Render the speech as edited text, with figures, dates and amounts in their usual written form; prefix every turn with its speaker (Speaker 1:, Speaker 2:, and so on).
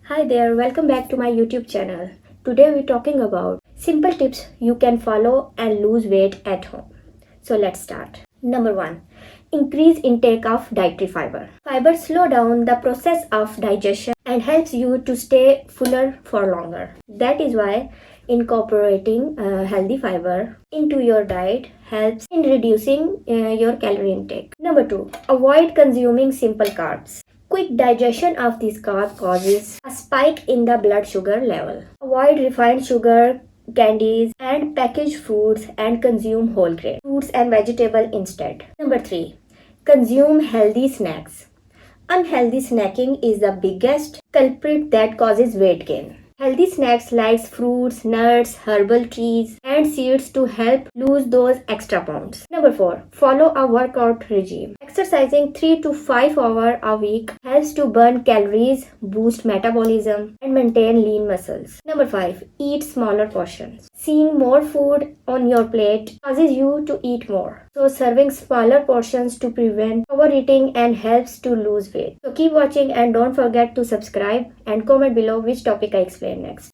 Speaker 1: Hi there, welcome back to my YouTube channel. Today we're talking about simple tips you can follow and lose weight at home. So let's start. Number 1. Increase intake of dietary fiber. Fiber slow down the process of digestion and helps you to stay fuller for longer. That is why incorporating healthy fiber into your diet helps in reducing your calorie intake. Number 2. Avoid consuming simple carbs. Quick digestion of these carbs causes a spike in the blood sugar level. Avoid refined sugar, candies, and packaged foods and consume whole grain fruits and vegetables instead. Number 3. Consume healthy snacks. Unhealthy snacking is the biggest culprit that causes weight gain. Healthy snacks like fruits, nuts, herbal teas, and seeds to help lose those extra pounds. Number 4. Follow a workout regime. Exercising 3 to 5 hours a week helps to burn calories, boost metabolism, and maintain lean muscles. Number 5. Eat smaller portions. Seeing more food on your plate causes you to eat more. So serving smaller portions to prevent overeating and helps to lose weight. So keep watching and don't forget to subscribe and comment below which topic I explain next.